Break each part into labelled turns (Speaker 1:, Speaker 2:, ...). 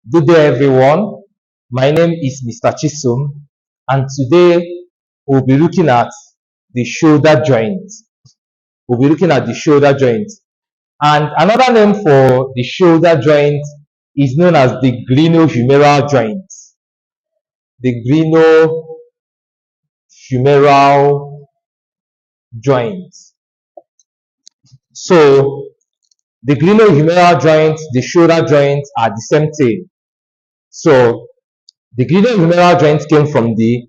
Speaker 1: Good day, everyone. My name is Mr. Chisum, and today we'll be looking at the shoulder joint. We'll be looking at the shoulder joint. And another name for the shoulder joint is known as the glenohumeral joint. The glenohumeral joint. So, the glenohumeral joint, the shoulder joint are the same thing. So, the glenohumeral joint came from the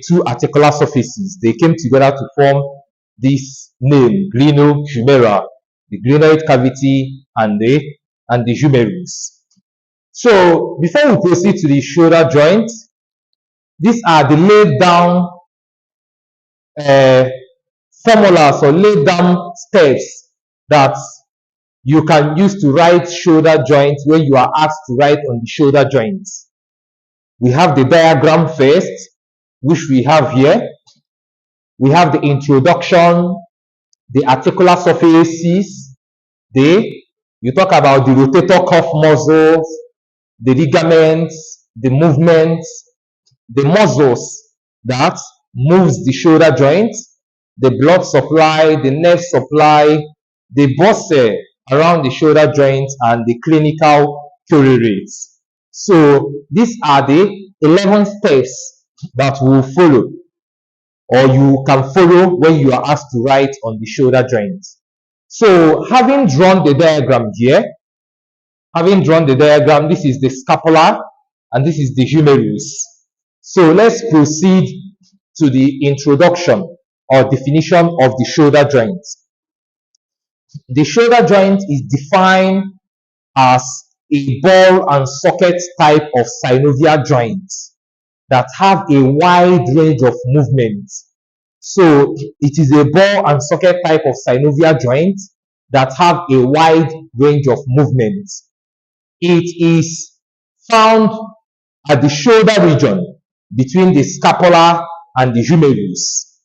Speaker 1: two articular surfaces. They came together to form this name, glenohumeral, the glenoid cavity and the humerus. So before we proceed to the shoulder joint, these are the laid down formulas or laid down steps that you can use to write shoulder joint when you are asked to write on the shoulder joints. We have the diagram first, which we have here. We have the introduction, the articular surfaces, you talk about the rotator cuff muscles, the ligaments, the movements, the muscles that moves the shoulder joint, the blood supply, the nerve supply, the muscle around the shoulder joint, and the clinical correlates. So these are the 11 steps that we will follow, or you can follow when you are asked to write on the shoulder joint. So having drawn the diagram here, this is the scapula and this is the humerus. So let's proceed to the introduction or definition of the shoulder joint. The shoulder joint is defined as a ball and socket type of synovial joint that have a wide range of movements. So it is a ball and socket type of synovial joint that have a wide range of movements. It is found at the shoulder region between the scapula and the humerus.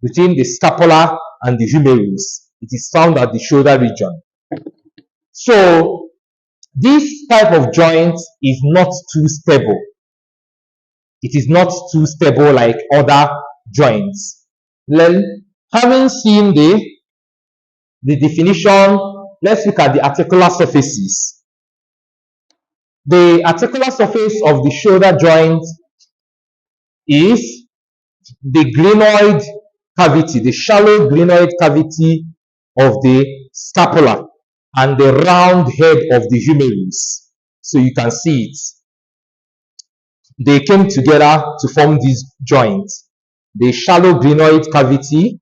Speaker 1: Between the scapula and the humerus, it is found at the shoulder region. So this type of joint is not too stable. It is not too stable like other joints. Having seen the definition, let's look at the articular surfaces. The articular surface of the shoulder joint is the glenoid cavity, the shallow glenoid cavity of the scapula and the round head of the humerus. So you can see it. They came together to form this joint. The shallow glenoid cavity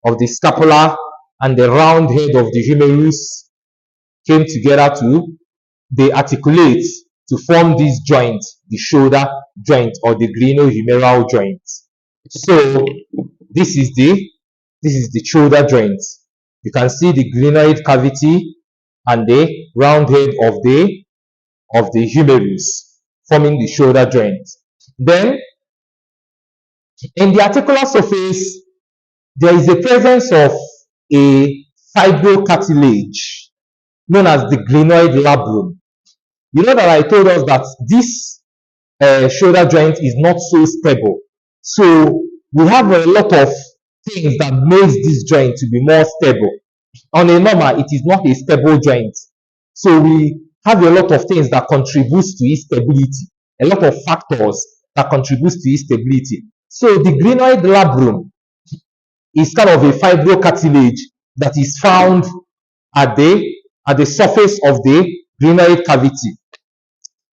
Speaker 1: of the scapula and the round head of the humerus came together they articulate to form this joint, the shoulder joint or the glenohumeral joint. So this is the shoulder joint. You can see the glenoid cavity and the round head of the humerus forming the shoulder joint. Then in the articular surface, there is a presence of a fibrocartilage known as the glenoid labrum. You know that I told us that this shoulder joint is not so stable. So we have a lot of things that makes this joint to be more stable. On a normal, it is not a stable joint. So we have a lot of things that contributes to its stability, a lot of factors that contributes to its stability. So the glenoid labrum is kind of a fibrocartilage that is found at the surface of the glenoid cavity.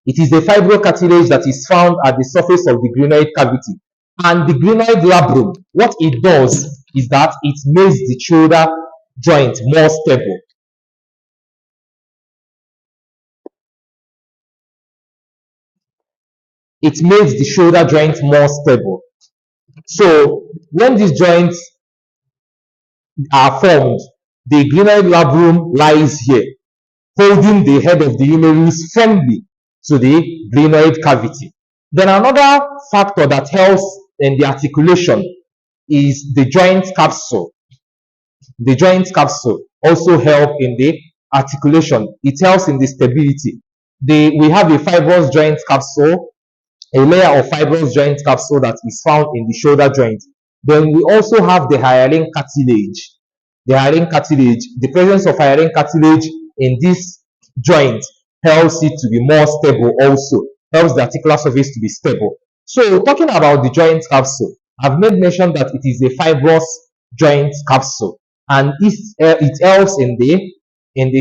Speaker 1: It is a fibrocartilage that is found at the surface of the glenoid cavity. And the glenoid labrum, what it does is that it makes the shoulder joint more stable. It makes the shoulder joint more stable. So when these joints are formed, the glenoid labrum lies here, holding the head of the humerus firmly to the glenoid cavity. Then another factor that helps in the articulation is the joint capsule. The joint capsule also helps in the articulation. It helps in the stability. we have a fibrous joint capsule, a layer of fibrous joint capsule that is found in the shoulder joint. Then we also have the hyaline cartilage. The hyaline cartilage, the presence of hyaline cartilage in this joint helps it to be more stable also, helps the articular surface to be stable. So talking about the joint capsule, I've made mention that it is a fibrous joint capsule, and it helps in the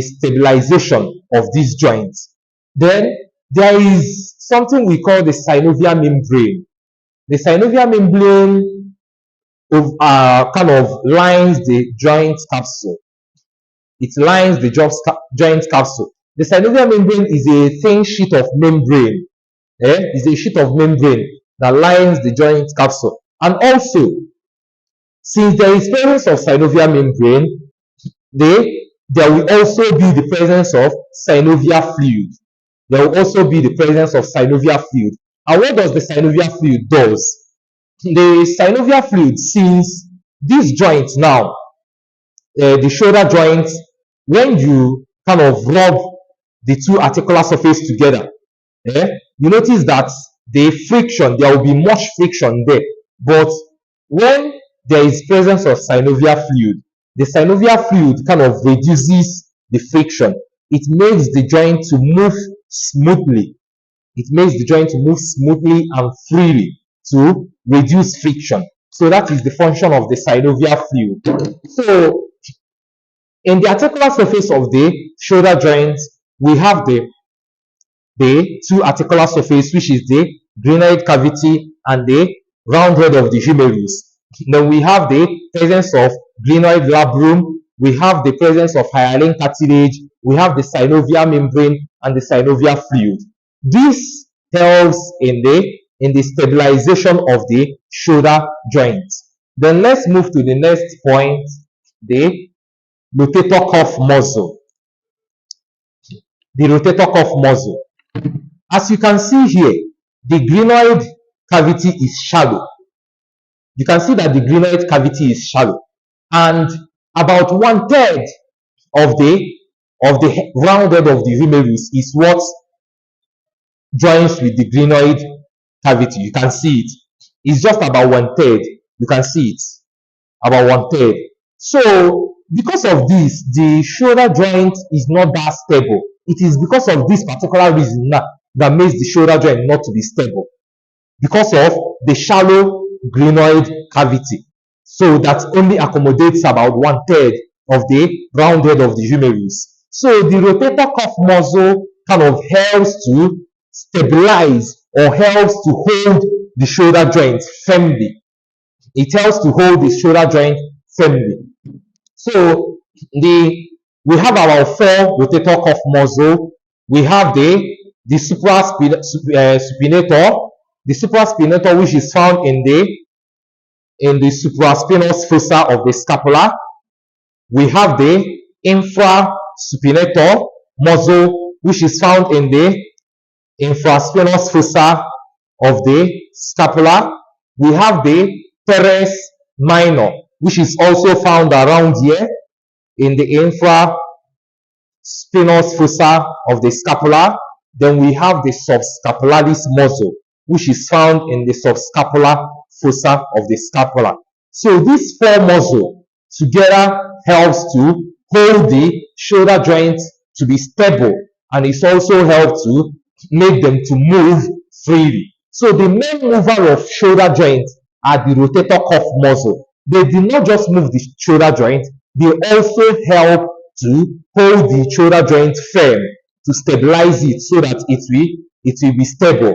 Speaker 1: stabilization of these joints. Then there is something we call the synovial membrane. The synovial membrane kind of lines the joint capsule. It lines the joint capsule. The synovial membrane is a thin sheet of membrane. Is a sheet of membrane that lines the joint capsule. And also, since there is presence of synovial membrane, there will also be the presence of synovial fluid. There will also be the presence of synovial fluid. And what does the synovial fluid does? The synovial fluid, since this joint now, the shoulder joint, when you kind of rub the two articular surface together, you notice that the friction, there will be much friction there. But when there is presence of synovial fluid, the synovial fluid kind of reduces the friction. It makes the joint to move smoothly. It makes the joint to move smoothly and freely to reduce friction. So that is the function of the synovial fluid. So in the articular surface of the shoulder joint, we have the two articular surface, which is the glenoid cavity and the round head of the humerus. Then we have the presence of glenoid labrum, we have the presence of hyaline cartilage, we have the synovial membrane and the synovial fluid. This helps in the stabilization of the shoulder joint. Then let's move to the next point, the rotator cuff muscle. The rotator cuff muscle. As you can see here, the glenoid cavity is shallow. You can see that the glenoid cavity is shallow, and about 1/3 of the round head of the humerus is what joins with the glenoid cavity. You can see it. It's just about 1/3. You can see it. About 1/3. So because of this, the shoulder joint is not that stable. It is because of this particular reason that makes the shoulder joint not to be stable, because of the shallow glenoid cavity. So that only accommodates about 1/3 of the round head of the humerus. So the rotator cuff muscle kind of helps to stabilize or helps to hold the shoulder joint firmly. It helps to hold the shoulder joint firmly. So we have our 4 rotator cuff muscle. We have the supraspinator, the supraspinator, which is found in the supraspinous fossa of the scapula. We have the infraspinator muscle, which is found in the infraspinous fossa of the scapula. We have the teres minor, which is also found around here in the infraspinous fossa of the scapula. Then we have the subscapularis muscle, which is found in the subscapular fossa of the scapula. So these 4 muscles together helps to hold the shoulder joint to be stable, and it also helps to make them to move freely. So the main mover of shoulder joint are the rotator cuff muscle. They do not just move the shoulder joint, they also help to hold the shoulder joint firm, to stabilize it so that it will be stable.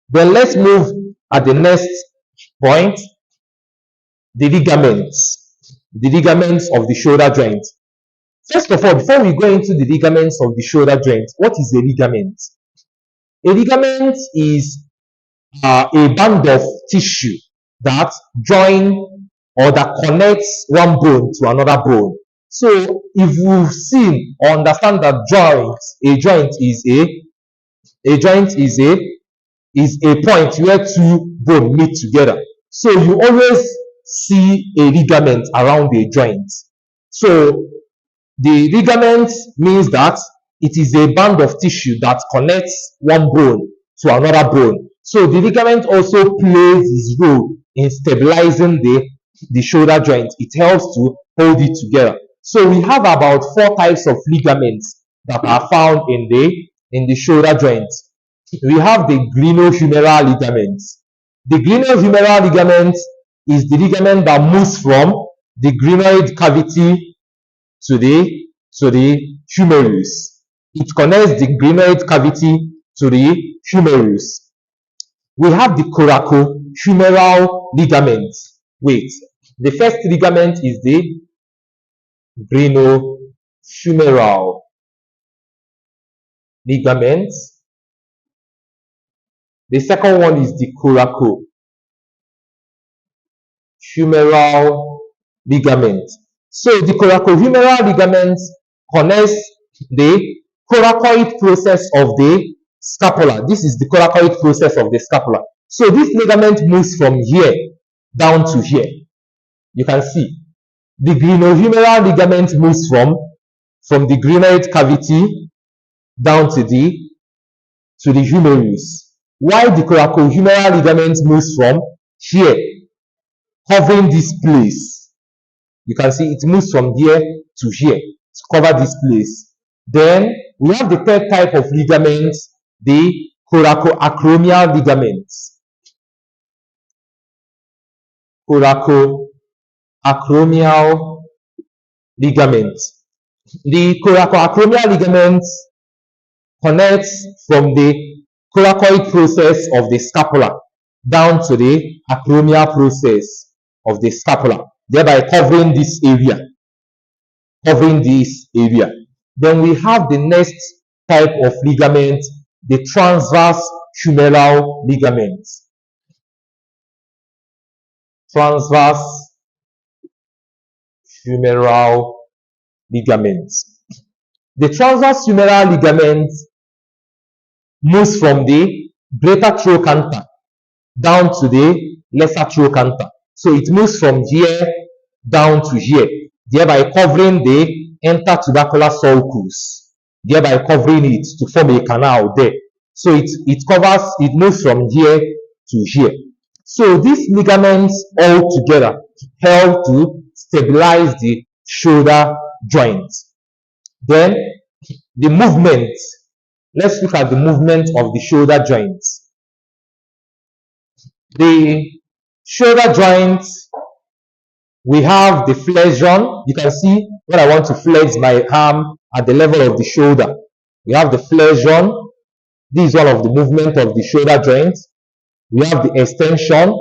Speaker 1: Then let's move at the next point, the ligaments. The ligaments of the shoulder joint. First of all, before we go into the ligaments of the shoulder joint, what is a ligament? A ligament is a band of tissue that join or that connects one bone to another bone. So if you've seen or understand that a joint is a point where 2 bones meet together. So you always see a ligament around a joint. So the ligament means that it is a band of tissue that connects one bone to another bone. So the ligament also plays its role in stabilizing the shoulder joint. It helps to hold it together. So we have about 4 types of ligaments that are found in the shoulder joint. We have the glenohumeral ligament. The glenohumeral ligament is the ligament that moves from the glenoid cavity to the humerus. It connects the glenoid cavity to the humerus. We have the coracohumeral ligament. Wait, the first ligament is the glenohumeral ligament. The second one is the coracohumeral ligament. So the coracohumeral ligament connects the coracoid process of the scapula. This is the coracoid process of the scapula. So this ligament moves from here down to here. You can see the glenohumeral ligament moves from the glenoid cavity down to the humerus, while the coracohumeral ligament moves from here, covering this place. You can see it moves from here to here to cover this place. Then we have the third type of ligament, the coracoacromial ligament. Coracoacromial ligament. The coracoacromial ligament connects from the coracoid process of the scapula down to the acromial process of the scapula, thereby covering this area. Then we have the next type of ligament, the transverse humeral ligament. Transverse humeral ligament. The transverse humeral ligament moves from the greater trochanter down to the lesser trochanter. So it moves from here down to here, thereby covering the intertubercular sulcus, thereby covering it to form a canal there. So it moves from here to here. So these ligaments all together help to stabilize the shoulder joint. Then the movement. Let's look at the movement of the shoulder joint. The shoulder joint, we have the flexion. You can see when I want to flex my arm at the level of the shoulder, we have the flexion. This is one of the movement of the shoulder joint. We have the extension.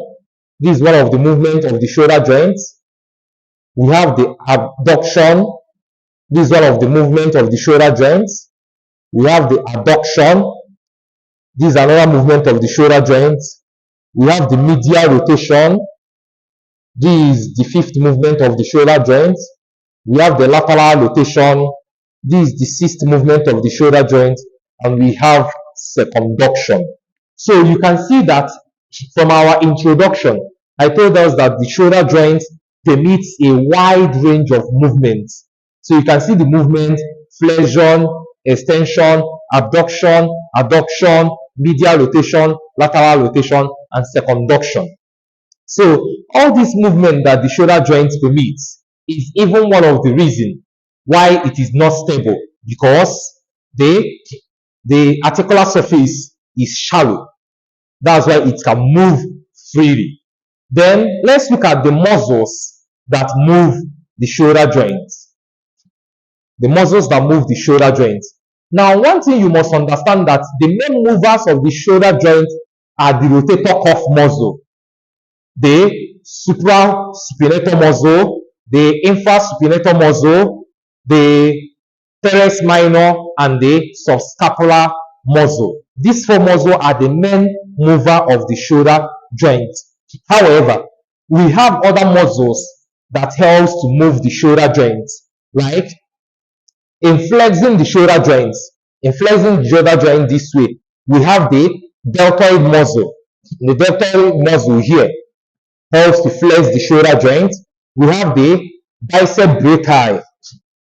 Speaker 1: This is one of the movement of the shoulder joint. We have the abduction. This is one of the movement of the shoulder joint. We have the adduction. This is another movement of the shoulder joint. We have the medial rotation. This is the fifth movement of the shoulder joint. We have the lateral rotation. This is the sixth movement of the shoulder joint. And we have circumduction. So you can see that from our introduction, I told us that the shoulder joint permits a wide range of movements. So you can see the movement: flexion, extension, abduction, adduction, medial rotation, lateral rotation, and circumduction. So all this movement that the shoulder joint permits is even one of the reasons why it is not stable, because the articular surface is shallow. That's why it can move freely. Then let's look at the muscles that move the shoulder joint. The muscles that move the shoulder joint. Now, one thing you must understand, that the main movers of the shoulder joint are the rotator cuff muscle, the suprasupinator muscle, the infrasupinator muscle, the teres minor, and the subscapular muscle. These four muscles are the main mover of the shoulder joint. However, we have other muscles that helps to move the shoulder joint, like in flexing the shoulder joints. In flexing the shoulder joint this way, we have the deltoid muscle. The deltoid muscle here helps to flex the shoulder joint. We have the bicep brachii.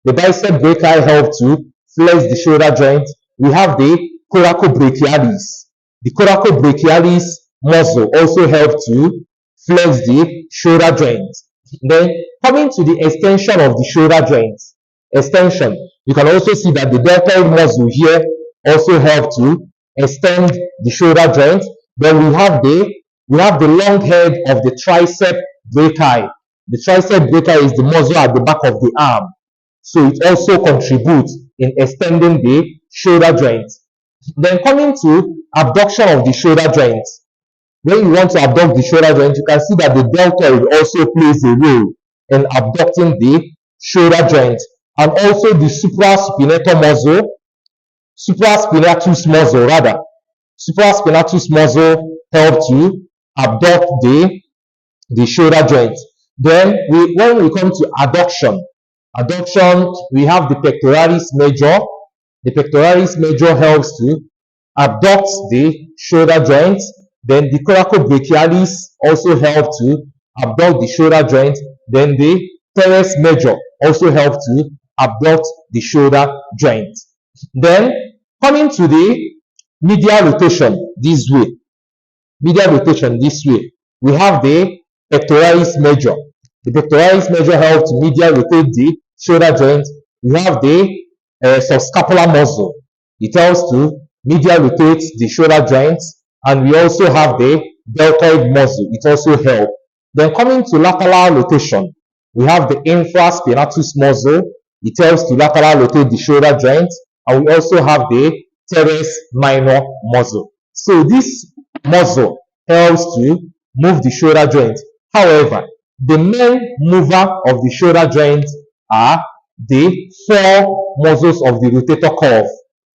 Speaker 1: The bicep brachii helps to flex the shoulder joint, we have the coracobrachialis. The coracobrachialis muscle also helps to flex the shoulder joint. Then coming to the extension of the shoulder joint, extension, you can also see that the deltoid muscle here also helps to extend the shoulder joint. Then we have the long head of the tricep brachii. The tricep brachii is the muscle at the back of the arm, so it also contributes in extending the shoulder joint. Then coming to abduction of the shoulder joint, when you want to abduct the shoulder joint, you can see that the deltoid also plays a role in abducting the shoulder joint, and also the supraspinatus muscle rather. Supraspinatus muscle help to abduct the shoulder joint. Then when we come to adduction, we have the pectoralis major. The pectoralis major helps to abduct the shoulder joint. Then the coracobrachialis also help to abduct the shoulder joint. Then the teres major also help to abduct the shoulder joint. Then coming to the medial rotation this way, we have the pectoralis major. The pectoralis major helps to medial rotate the shoulder joint. We have the subscapular muscle. It helps to medial rotate the shoulder joints, and we also have the deltoid muscle. It also helps. Then coming to lateral rotation, we have the infraspinatus muscle. It helps to lateral rotate the shoulder joint, and we also have the teres minor muscle. So this muscle helps to move the shoulder joint. However, the main mover of the shoulder joint are the four muscles of the rotator cuff,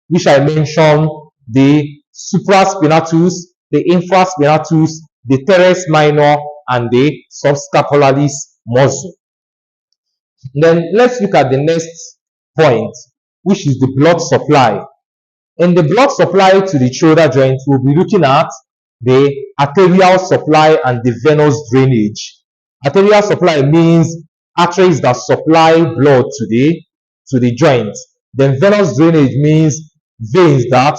Speaker 1: which I mentioned: the supraspinatus, the infraspinatus, the teres minor, and the subscapularis muscle. Then let's look at the next point, which is the blood supply. In the blood supply to the shoulder joint, we'll be looking at the arterial supply and the venous drainage. Arterial supply means arteries that supply blood to the joint. Then venous drainage means veins that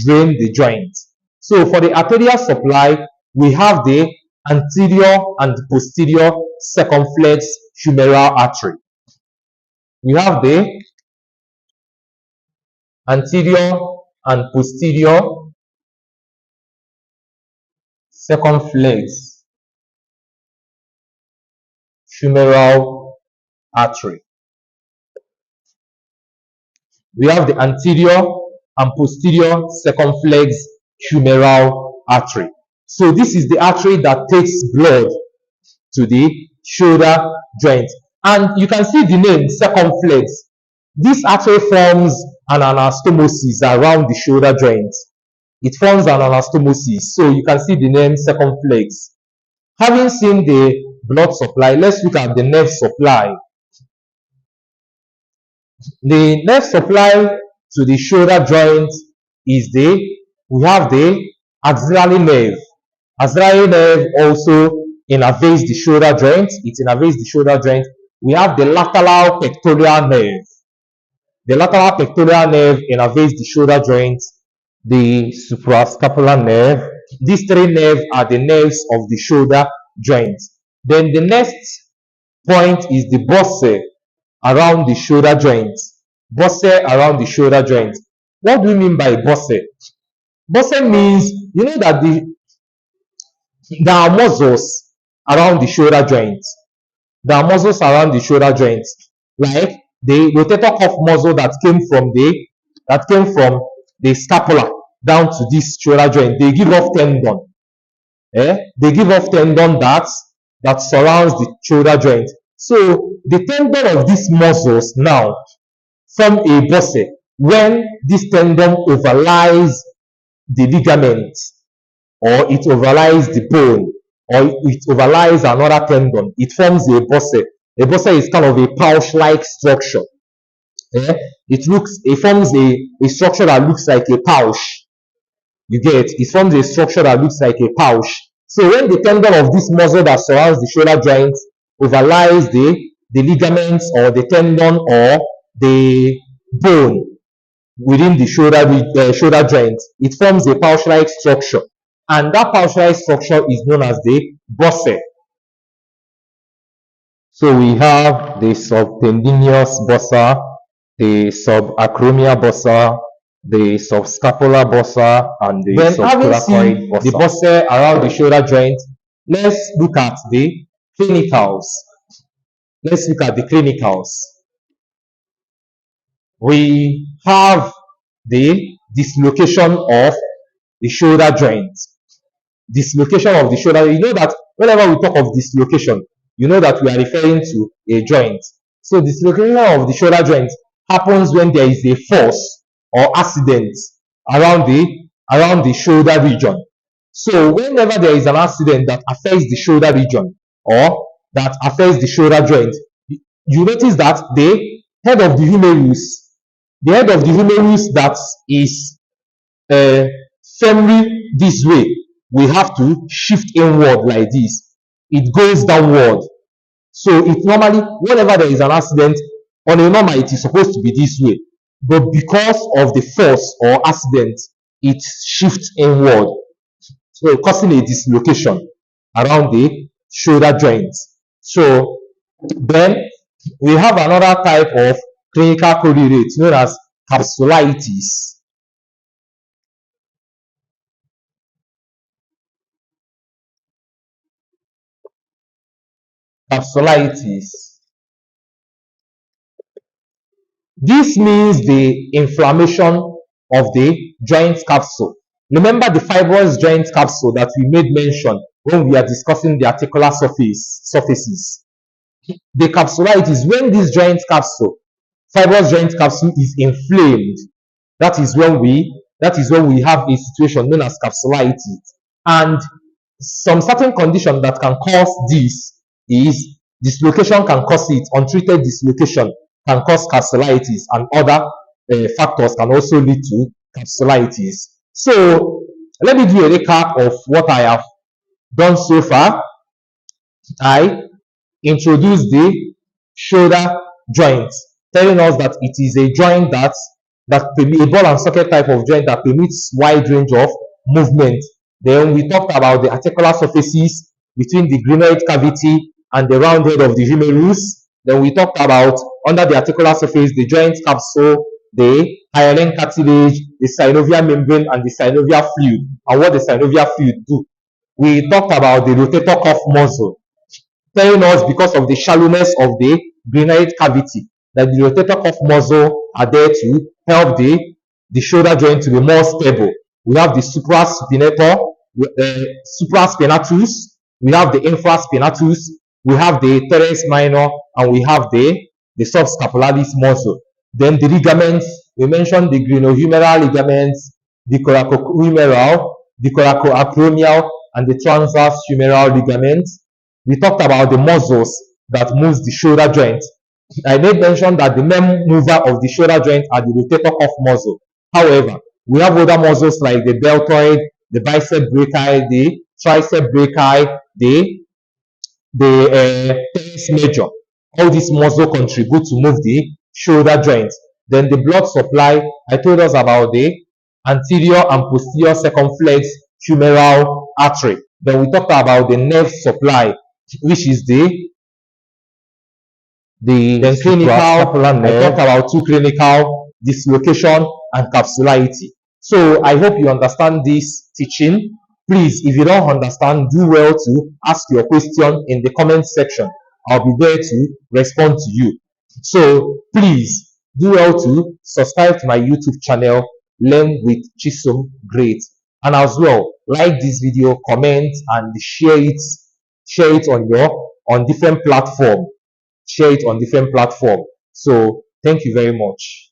Speaker 1: drain the joint. So for the arterial supply, we have the anterior and posterior circumflex humeral artery. We have the anterior and posterior circumflex humeral artery. We have the anterior and posterior circumflex humeral artery. So this is the artery that takes blood to the shoulder joint. And you can see the name circumflex. This artery forms an anastomosis around the shoulder joint. It forms an anastomosis. So you can see the name circumflex. Having seen the blood supply, let's look at the nerve supply. The nerve supply to the shoulder joint is we have the axillary nerve. Axillary nerve also innervates the shoulder joint. It innervates the shoulder joint. We have the lateral pectoral nerve. The lateral pectoral nerve innervates the shoulder joint. The suprascapular nerve. These three nerves are the nerves of the shoulder joint. Then the next point is the bursae around the shoulder joint. Bursae around the shoulder joint. What do we mean by bursae? Bursae means, you know that there are muscles around the shoulder joint. There are muscles around the shoulder joint, like the rotator cuff muscle that came from the scapula down to this shoulder joint. They give off tendon. They give off tendon that surrounds the shoulder joint. So the tendon of these muscles now form a bursae when this tendon overlies the ligament, or it overlies the bone, or it overlies another tendon. It forms a bursae. A bursae is kind of a pouch-like structure. It forms a structure that looks like a pouch. You get it? It forms a structure that looks like a pouch. So when the tendon of this muscle that surrounds the shoulder joint overlies the ligaments or the tendon or the bone, within the shoulder joint, it forms a pouch-like structure, and that pouch-like structure is known as the bursa. So we have the subtendinous bursa, the subacromial bursa, the subscapular bursa, and the subcoracoid bursa. The bursa around the shoulder joint, let's look at the clinicals. Let's look at the clinicals. We have the dislocation of the shoulder joint. Dislocation of the shoulder. You know that whenever we talk of dislocation, you know that we are referring to a joint. So dislocation of the shoulder joint happens when there is a force or accident around the shoulder region. So whenever there is an accident that affects the shoulder region or that affects the shoulder joint, you notice that the head of the humerus that is firmly this way, we have to shift inward like this. It goes downward. So it normally, whenever there is an accident, on a normal it is supposed to be this way, but because of the force or accident, it shifts inward, so causing a dislocation around the shoulder joint. So then we have another type of clinical correlate known as capsulitis. Capsulitis. This means the inflammation of the joint capsule. Remember the fibrous joint capsule that we made mention when we are discussing the articular surfaces. The capsulitis, when this fibrous joint capsule is inflamed, that is when we have a situation known as capsulitis. And some certain condition that can cause this is dislocation can cause it, untreated dislocation can cause capsulitis, and other factors can also lead to capsulitis. So let me do a recap of what I have done so far. I introduced the shoulder joint, telling us that it is a joint that a ball and socket type of joint that permits wide range of movement. Then we talked about the articular surfaces between the glenoid cavity and the round head of the humerus. Then we talked about under the articular surface, the joint capsule, the hyaline cartilage, the synovial membrane, and the synovial fluid, and what the synovial fluid do. We talked about the rotator cuff muscle, telling us because of the shallowness of the glenoid cavity that the rotator cuff muscle are there to help the shoulder joint to be more stable. We have the supraspinatus, we have the infraspinatus, we have the teres minor, and we have the subscapularis muscle. Then the ligaments, we mentioned the glenohumeral ligaments, the coracohumeral, the coracoacromial, and the transverse humeral ligaments. We talked about the muscles that moves the shoulder joint. I made mention that the main mover of the shoulder joint are the rotator cuff muscle. However, we have other muscles like the deltoid, the bicep brachii, the tricep brachii, the teres major. All these muscles contribute to move the shoulder joint. Then the blood supply, I told us about the anterior and posterior circumflex humeral artery. Then we talked about the nerve supply, which is the clinical. I talked about two clinical, dislocation and capsularity. So I hope you understand this teaching. Please, if you don't understand, do well to ask your question in the comment section. I'll be there to respond to you. So please do well to subscribe to my YouTube channel, Learn with Chisom Great, and as well like this video, comment, and share it on different platform. Share it on different platform. So thank you very much.